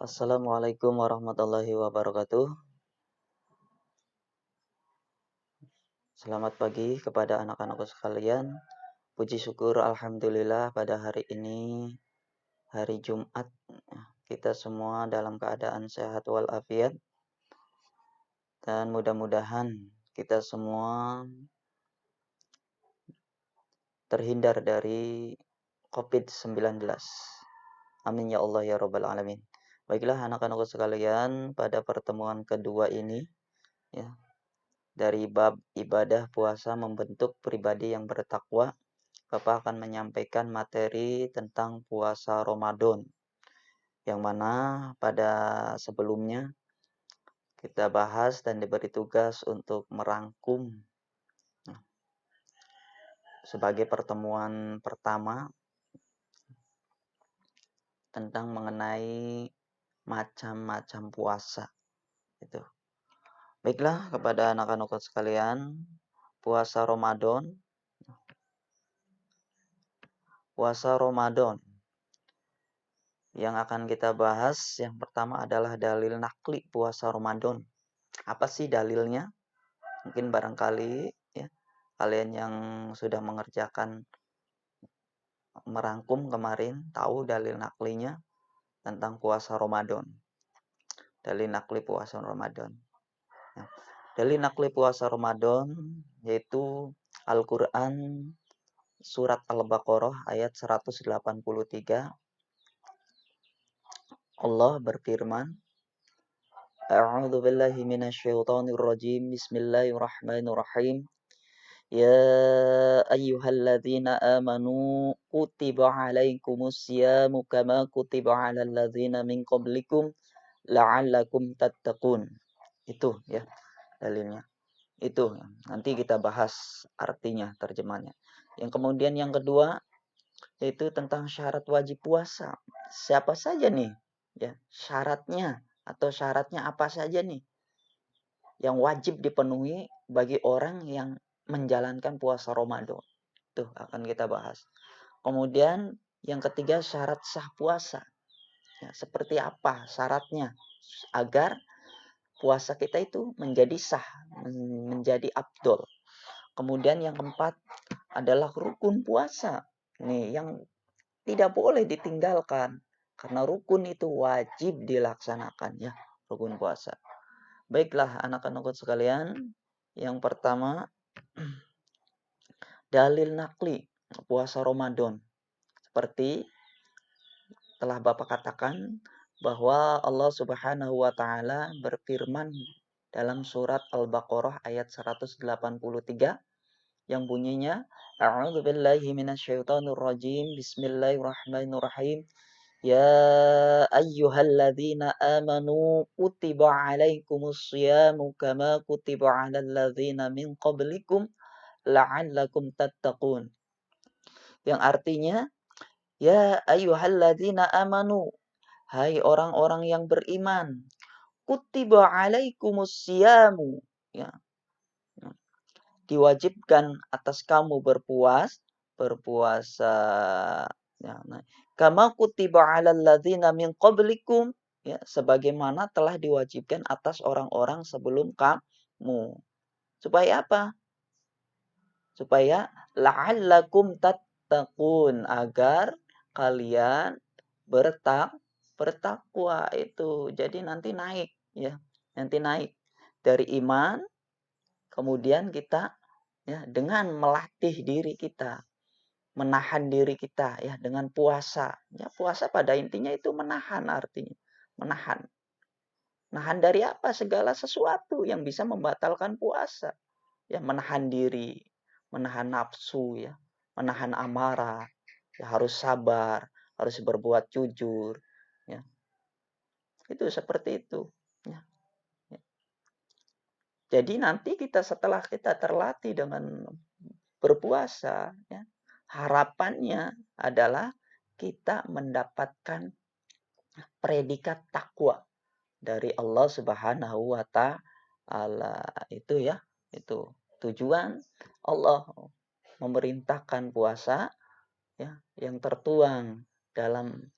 Assalamualaikum warahmatullahi wabarakatuh. Selamat pagi kepada anak-anakku sekalian. Puji syukur alhamdulillah pada hari ini, hari Jumat, kita semua dalam keadaan sehat walafiat dan mudah-mudahan kita semua terhindar dari COVID-19. Amin ya Allah ya rabbal alamin. Baiklah anak-anakku sekalian, pada pertemuan kedua ini ya, dari bab ibadah puasa membentuk pribadi yang bertakwa, Bapak akan menyampaikan materi tentang puasa Ramadan, yang mana pada sebelumnya kita bahas dan diberi tugas untuk merangkum sebagai pertemuan pertama tentang mengenai macam-macam puasa. Itu. Baiklah kepada anak-anak sekalian, puasa Ramadan. Puasa Ramadan yang akan kita bahas yang pertama adalah dalil nakli puasa Ramadan. Apa sih dalilnya? Mungkin barangkali ya, kalian yang sudah mengerjakan merangkum kemarin tahu dalil naklinya tentang puasa Ramadan. Dalil nakli puasa Ramadan. Ya. Dalil nakli puasa Ramadan yaitu Al-Quran surat Al-Baqarah ayat 183. Allah berfirman, A'udzu billahi minasyaitonir rajim. Bismillahirrahmanirrahim. Ya ayyuhalladzina amanu kutiba alaikumus syamu kama kutiba alal ladzina min qablikum la'allakum tattaqun. Itu ya dalilnya. Itu nanti kita bahas artinya, terjemahnya. Yang kemudian yang kedua yaitu tentang syarat wajib puasa. Siapa saja nih ya syaratnya atau syaratnya apa saja nih yang wajib dipenuhi bagi orang yang menjalankan puasa Ramadan. Tuh akan kita bahas. Kemudian yang ketiga syarat sah puasa. Ya, seperti apa syaratnya agar puasa kita itu menjadi sah, menjadi abdol. Kemudian yang keempat adalah rukun puasa. Nih yang tidak boleh ditinggalkan karena rukun itu wajib dilaksanakan ya, rukun puasa. Baiklah anak-anak sekalian, yang pertama dalil nakli puasa Ramadan. Seperti telah Bapak katakan bahwa Allah Subhanahu wa taala berfirman dalam surat Al-Baqarah ayat 183 yang bunyinya A'udzu billahi minasyaitonir rajim. Bismillahirrahmanirrahim. Ya ayyuhalladzina amanu kutiba alaikumus syamu kama kutiba alal ladzina min qablikum la'allakum tattaqun. Yang artinya, ya ayyuhalladzina amanu, hai orang-orang yang beriman, kutiba alaikumus syamu, ya. Diwajibkan atas kamu berpuasa ya. Nah, kama kutiba 'alal ladzina min qablikum ya, sebagaimana telah diwajibkan atas orang-orang sebelum kamu. Supaya apa? Supaya la'allakum tattaqun, agar kalian bertakwa itu. Jadi nanti naik ya. Nanti naik dari iman, kemudian kita ya dengan melatih diri kita, menahan diri kita ya dengan puasa. Ya puasa pada intinya itu menahan artinya. Menahan. Nahan dari apa? Segala sesuatu yang bisa membatalkan puasa. Ya menahan diri, menahan nafsu ya, menahan amarah. Ya harus sabar, harus berbuat jujur ya. Itu seperti itu ya. Jadi nanti kita setelah kita terlatih dengan berpuasa ya, harapannya adalah kita mendapatkan predikat takwa dari Allah Subhanahu wa taala. Itu ya, itu tujuan Allah memerintahkan puasa ya yang tertuang dalam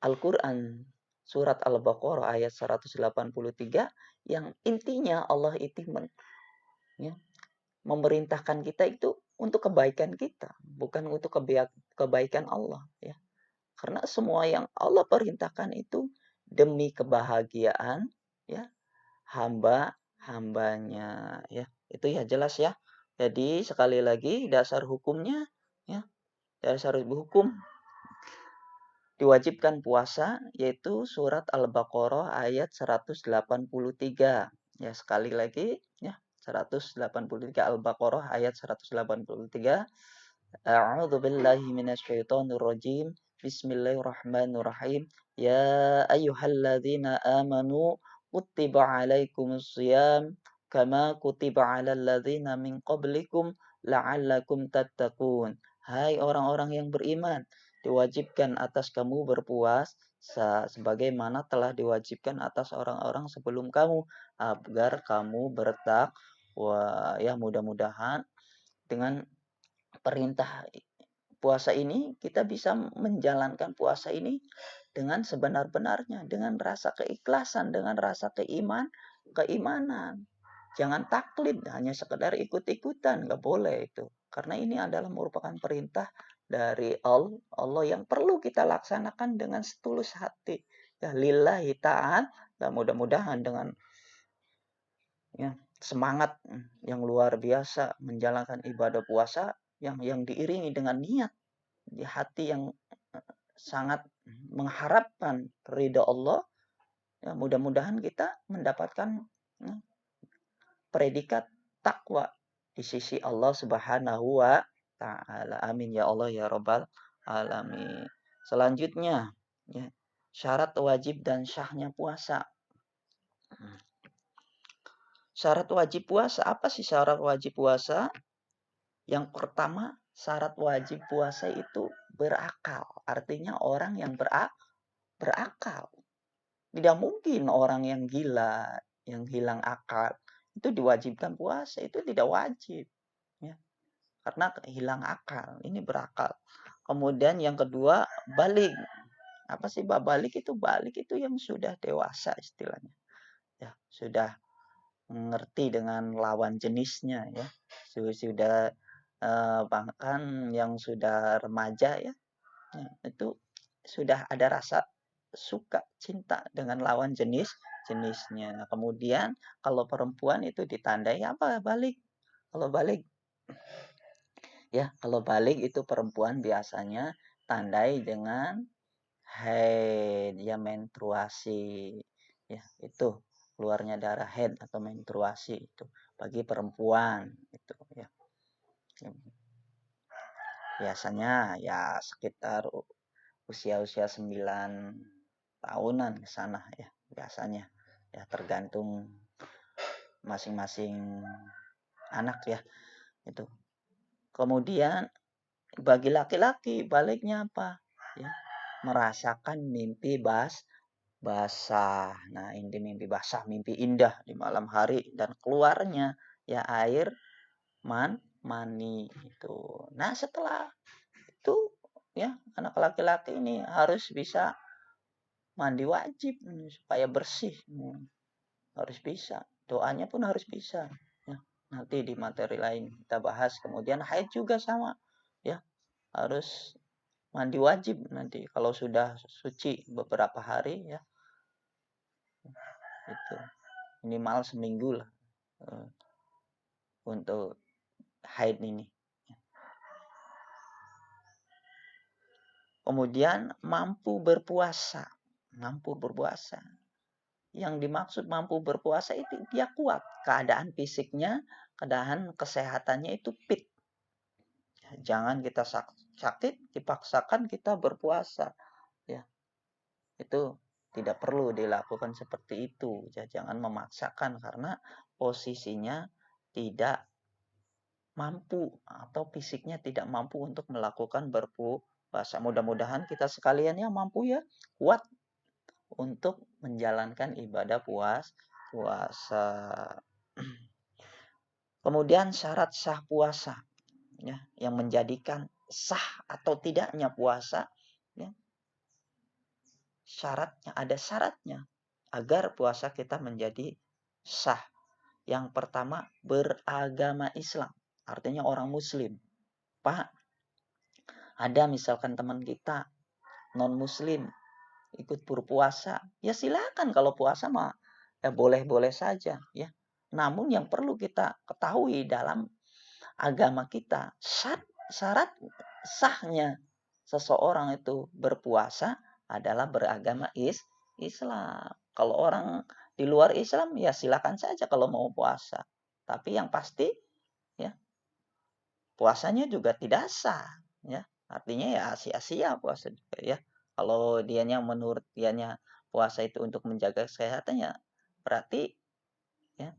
Al-Qur'an surat Al-Baqarah ayat 183 yang intinya Allah itu ya, memerintahkan kita itu untuk kebaikan kita, bukan untuk kebaikan Allah ya. Karena semua yang Allah perintahkan itu demi kebahagiaan ya hamba-hambanya ya. Itu ya jelas ya. Jadi sekali lagi dasar hukumnya ya, dasar hukum diwajibkan puasa yaitu surat Al-Baqarah ayat 183. Ya, sekali lagi ya, 183 Al-Baqarah ayat 183. A'udzu billahi minasyaitonir rajim. Bismillahirrahmanirrahim. Ya ayyuhalladzina amanu kutiba alaikumus shiyam kama kutiba alal ladzina min qablikum la'allakum tattaqun. Hai orang-orang yang beriman, diwajibkan atas kamu berpuasa sebagaimana telah diwajibkan atas orang-orang sebelum kamu agar kamu bertakwa. Ya, mudah-mudahan dengan perintah puasa ini kita bisa menjalankan puasa ini dengan sebenar-benarnya, dengan rasa keikhlasan, dengan rasa keimanan. Jangan taklid, hanya sekedar ikut-ikutan, nggak boleh itu. Karena ini adalah merupakan perintah dari Allah yang perlu kita laksanakan dengan setulus hati. Ya, lillahi ta'ala. Dan mudah-mudahan dengan ya, semangat yang luar biasa menjalankan ibadah puasa yang diiringi dengan niat di hati yang sangat mengharapkan ridha Allah, ya mudah-mudahan kita mendapatkan ya, predikat takwa di sisi Allah Subhanahu wa taala. Amin ya Allah ya rabbal alamin. Selanjutnya, ya, syarat wajib dan syahnya puasa. Syarat wajib puasa, apa sih syarat wajib puasa? Yang pertama, syarat wajib puasa itu berakal. Artinya orang yang berakal. Tidak mungkin orang yang gila, yang hilang akal, itu diwajibkan puasa. Itu tidak wajib. Ya. Karena hilang akal. Ini berakal. Kemudian yang kedua, balik. Apa sih balik itu? Balik itu yang sudah dewasa istilahnya. Ya, sudah mengerti dengan lawan jenisnya ya. Sudah bahkan yang sudah remaja ya, itu sudah ada rasa suka cinta dengan lawan jenisnya. Nah, kemudian kalau perempuan itu ditandai apa? Balik. Kalau balik ya, kalau balik itu perempuan biasanya tandai dengan haid ya, menstruasi ya, itu keluarnya darah haid atau menstruasi itu bagi perempuan itu ya. Biasanya ya sekitar usia-usia 9 tahunan ke sana ya biasanya. Ya tergantung masing-masing anak ya itu. Kemudian bagi laki-laki baliknya apa? Ya, merasakan mimpi basah. Nah, ini mimpi basah, mimpi indah di malam hari dan keluarnya ya air mani itu. Nah, setelah itu ya anak laki-laki ini harus bisa mandi wajib supaya bersih. Harus bisa. Doanya pun harus bisa. Ya, nanti di materi lain kita bahas. Kemudian haid juga sama. Ya, harus mandi wajib nanti kalau sudah suci beberapa hari ya. Itu minimal seminggu lah untuk haid ini. Kemudian mampu berpuasa. Mampu berpuasa. Yang dimaksud mampu berpuasa itu dia kuat. Keadaan fisiknya, keadaan kesehatannya itu fit. Jangan kita sakit, dipaksakan kita berpuasa. Ya, itu tidak perlu dilakukan seperti itu. Ya, jangan memaksakan karena posisinya tidak mampu atau fisiknya tidak mampu untuk melakukan berpuasa. Mudah-mudahan kita sekalian ya mampu ya, kuat untuk menjalankan ibadah puasa. Kemudian syarat sah puasa ya, yang menjadikan sah atau tidaknya puasa ya, ada syaratnya agar puasa kita menjadi sah. Yang pertama, beragama Islam. Artinya orang muslim. Pak, ada misalkan teman kita non-muslim ikut berpuasa, ya silakan, kalau puasa mah ya boleh-boleh saja ya. Namun yang perlu kita ketahui dalam agama kita, syarat sahnya seseorang itu berpuasa adalah beragama Islam. Kalau orang di luar Islam ya silakan saja kalau mau puasa. Tapi yang pasti ya puasanya juga tidak sah ya. Artinya ya sia-sia puasa juga ya. Kalau dianya menurut dianya puasa itu untuk menjaga kesehatannya, berarti ya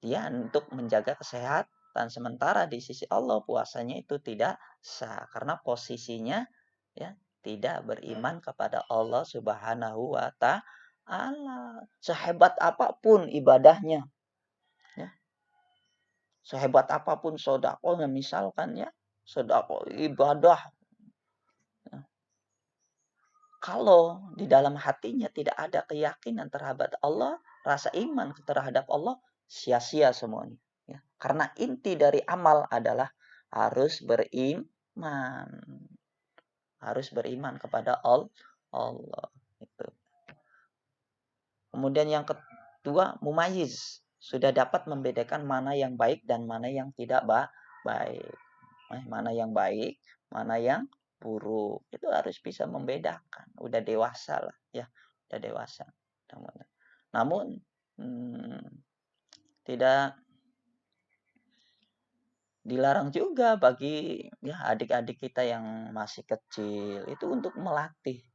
dia untuk menjaga kesehatan, sementara di sisi Allah puasanya itu tidak sah karena posisinya ya tidak beriman kepada Allah Subhanahu wa taala. Sehebat apapun ibadahnya ya, sehebat apapun sedekahnya misalkan ya, sedekah ibadah ya, kalau di dalam hatinya tidak ada keyakinan terhadap Allah, rasa iman terhadap Allah, sia-sia semuanya ya. Karena inti dari amal adalah harus beriman. Harus beriman kepada Allah itu. Kemudian yang kedua, mumayyiz, sudah dapat membedakan mana yang baik dan mana yang tidak baik. Mana yang baik, mana yang buruk. Itu harus bisa membedakan. Udah dewasa lah ya, udah dewasa. Namun tidak dilarang juga bagi ya adik-adik kita yang masih kecil itu untuk melatih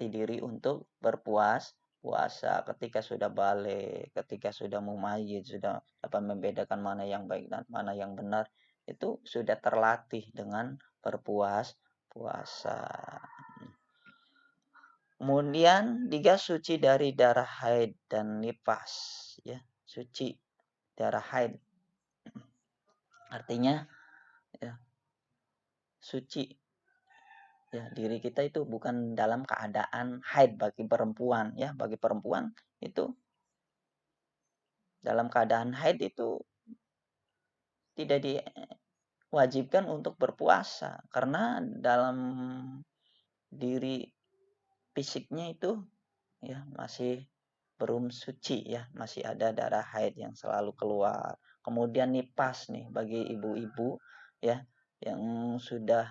diri untuk puasa ketika sudah balik, ketika sudah mumayyiz, sudah dapat membedakan mana yang baik dan mana yang benar, itu sudah terlatih dengan puasa. Kemudian dia suci dari darah haid dan nifas, ya, suci darah haid. Artinya ya, suci ya, diri kita itu bukan dalam keadaan haid bagi perempuan ya. Bagi perempuan itu dalam keadaan haid itu tidak diwajibkan untuk berpuasa karena dalam diri fisiknya itu ya masih belum suci ya, masih ada darah haid yang selalu keluar. Kemudian nipas nih bagi ibu-ibu ya yang sudah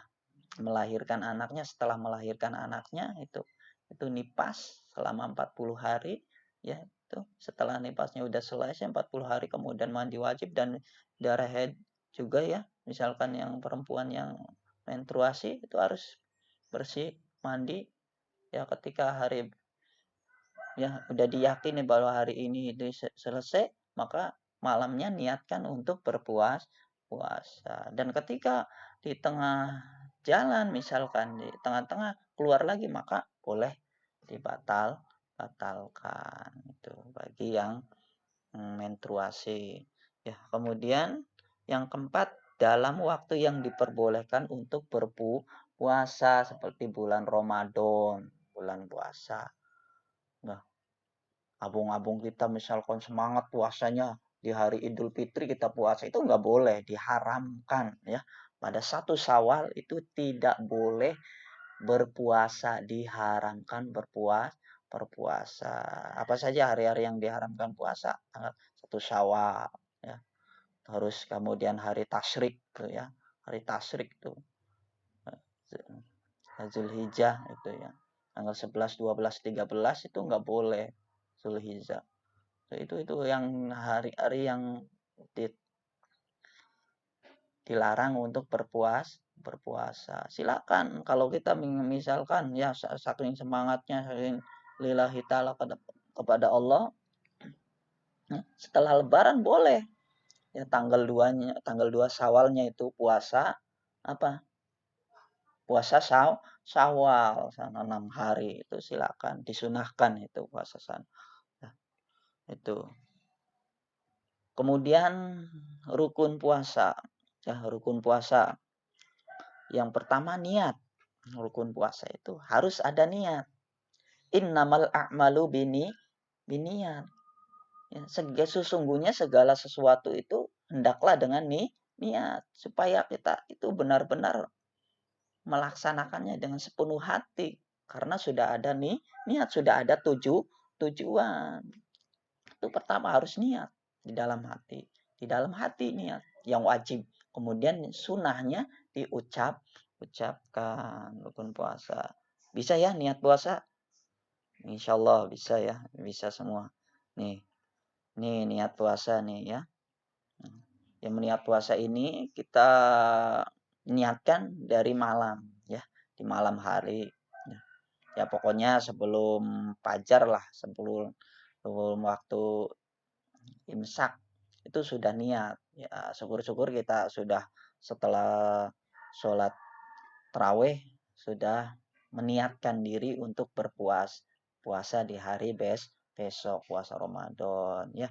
melahirkan anaknya, setelah melahirkan anaknya itu nipas selama 40 hari ya. Itu setelah nipasnya udah selesai 40 hari kemudian mandi wajib dan darah haid juga ya. Misalkan yang perempuan yang menstruasi itu harus bersih mandi ya ketika hari ya udah diyakini bahwa hari ini itu selesai, maka malamnya niatkan untuk puasa. Dan ketika di tengah jalan misalkan di tengah-tengah keluar lagi, maka boleh batalkan itu bagi yang menstruasi ya. Kemudian yang keempat, dalam waktu yang diperbolehkan untuk berpuasa seperti bulan Ramadan, bulan puasa. Nah, abung-abung kita misalkan semangat puasanya di hari Idul Fitri kita puasa, itu nggak boleh, diharamkan ya. Pada 1 Syawal itu tidak boleh berpuasa, diharamkan berpuasa. Apa saja hari-hari yang diharamkan puasa? Tanggal 1 Syawal ya. Terus kemudian hari tasyrik tuh ya. Hari tasyrik tuh. Zulhijjah itu ya. Tanggal 11, 12, 13 itu nggak boleh Zulhijjah. Itu yang hari-hari yang dilarang untuk berpuasa. Silakan kalau kita misalkan ya saking semangatnya, saking lillahi ta'ala kepada Allah, setelah lebaran boleh. Ya tanggal 2 Syawalnya itu puasa apa? Puasa Syawal sana 6 hari itu silakan, disunahkan itu puasa sana. Nah, itu. Kemudian rukun puasa. Ya, rukun puasa. Yang pertama niat. Rukun puasa itu harus ada niat. Innamal a'malu biniyat. Ya, sesungguhnya segala sesuatu itu hendaklah dengan niat supaya kita itu benar-benar melaksanakannya dengan sepenuh hati karena sudah ada niat, sudah ada tujuan. Itu pertama harus niat di dalam hati. Di dalam hati niat yang wajib. Kemudian sunnahnya ucapkan rukun puasa. Bisa ya niat puasa? Insya Allah bisa ya, bisa semua. Nih niat puasa nih ya. Yang niat puasa ini kita niatkan dari malam ya, di malam hari. Ya pokoknya sebelum fajar lah, sebelum waktu imsak itu sudah niat. Ya syukur-syukur kita sudah setelah sholat tarawih sudah meniatkan diri untuk puasa di hari besok puasa Ramadan ya.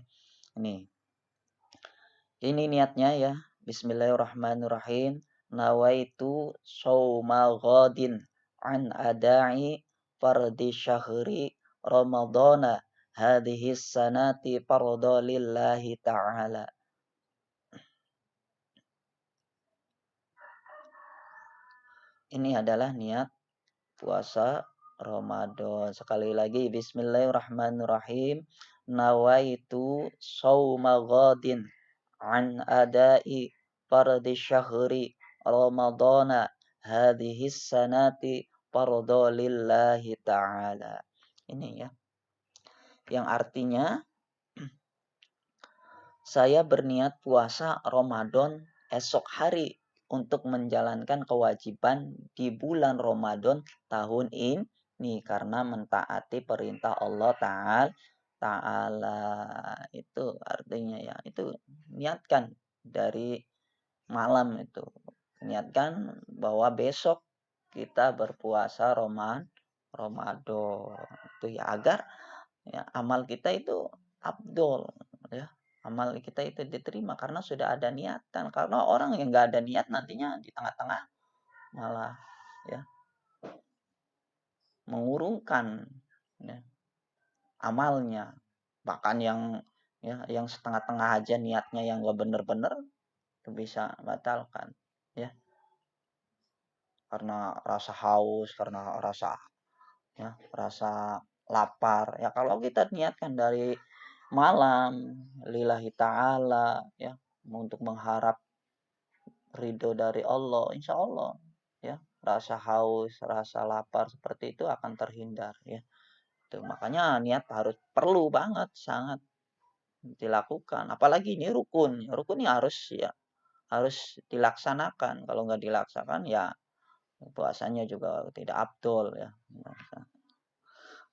Ini niatnya ya. Bismillahirrahmanirrahim. Nawaitu shauma ghadin an ada'i fardi syahri Ramadana hadhihi sanati farda lillahi ta'ala. Ini adalah niat puasa Ramadan. Sekali lagi bismillahirrahmanirrahim. Nawaitu shauma ghadin an adai fardi syahri Ramadana hadhihi sanati farda lillahi ta'ala. Ini ya. Yang artinya saya berniat puasa Ramadan esok hari untuk menjalankan kewajiban di bulan Ramadan tahun ini karena mentaati perintah Allah Ta'ala. Itu artinya ya. Itu niatkan dari malam itu. Niatkan bahwa besok kita berpuasa Ramadan. Itu ya agar ya, amal kita itu abdol ya. Amal kita itu diterima karena sudah ada niatan. Karena orang yang nggak ada niat nantinya di tengah-tengah malah ya mengurungkan ya, amalnya. Bahkan yang setengah-tengah aja niatnya yang nggak bener-bener itu bisa batalkan ya. Karena rasa haus, karena rasa lapar. Ya kalau kita niatkan dari malam lillahi ta'ala ya untuk mengharap ridho dari Allah, insya Allah ya rasa haus, rasa lapar seperti itu akan terhindar ya. Itu makanya niat perlu banget sangat dilakukan. Apalagi ini rukun. Rukunnya harus dilaksanakan. Kalau nggak dilaksanakan ya puasanya juga tidak abdol ya.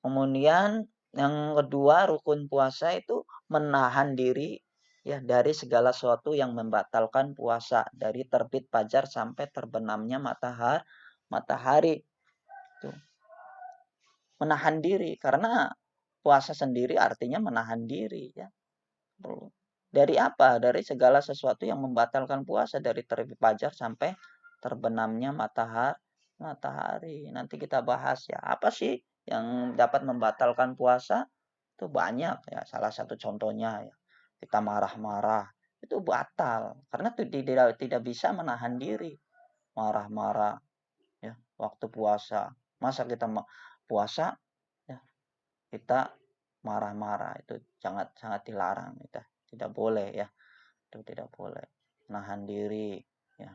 Kemudian yang kedua rukun puasa itu menahan diri ya dari segala sesuatu yang membatalkan puasa dari terbit fajar sampai terbenamnya matahari. Tuh. Menahan diri karena puasa sendiri artinya menahan diri ya. Dari apa? Dari segala sesuatu yang membatalkan puasa dari terbit fajar sampai terbenamnya matahari. Nanti kita bahas ya. Apa sih yang dapat membatalkan puasa? Itu banyak ya. Salah satu contohnya ya. Kita marah-marah. Itu batal. Karena tidak bisa menahan diri. Marah-marah ya waktu puasa. Masa kita puasa ya kita marah-marah itu sangat dilarang kita. Tidak boleh ya. Itu tidak boleh. Nahan diri ya.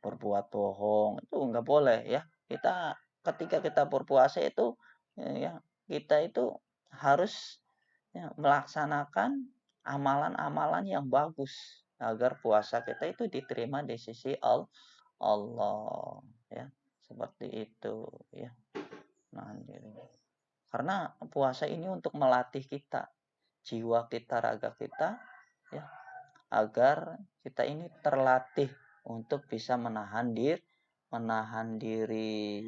Berbuat bohong itu nggak boleh ya. Kita ketika kita berpuasa itu ya kita itu harus ya, melaksanakan amalan-amalan yang bagus agar puasa kita itu diterima di sisi Allah ya. Seperti itu ya. Nahan diri. Karena puasa ini untuk melatih kita, jiwa kita, raga kita ya agar kita ini terlatih untuk bisa menahan diri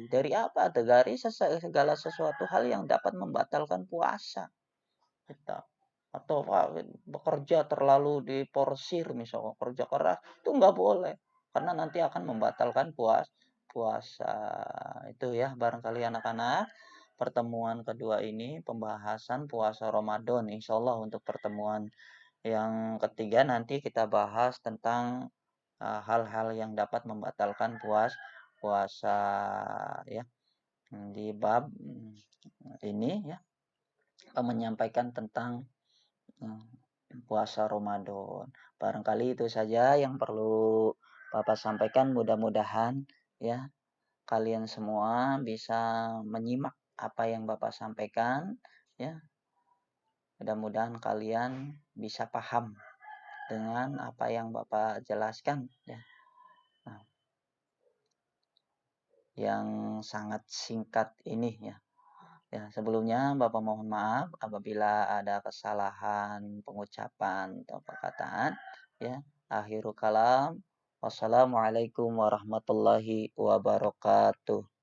dari apa? Dari segala sesuatu hal yang dapat membatalkan puasa kita. Atau bekerja terlalu diporsir misalnya kerja keras itu nggak boleh karena nanti akan membatalkan puasa itu ya barangkali anak-anak. pertemuan kedua ini pembahasan puasa Ramadan. Insya Allah untuk pertemuan yang ketiga nanti kita bahas tentang hal-hal yang dapat membatalkan puasa ya. Di bab ini ya menyampaikan tentang puasa Ramadan. Barangkali itu saja yang perlu Bapak sampaikan. Mudah-mudahan ya kalian semua bisa menyimak apa yang Bapak sampaikan ya. Mudah-mudahan kalian bisa paham dengan apa yang Bapak jelaskan ya. Nah, yang sangat singkat ini ya. Ya, sebelumnya Bapak mohon maaf apabila ada kesalahan pengucapan atau perkataan ya. Akhirul kalam. Wassalamualaikum warahmatullahi wabarakatuh.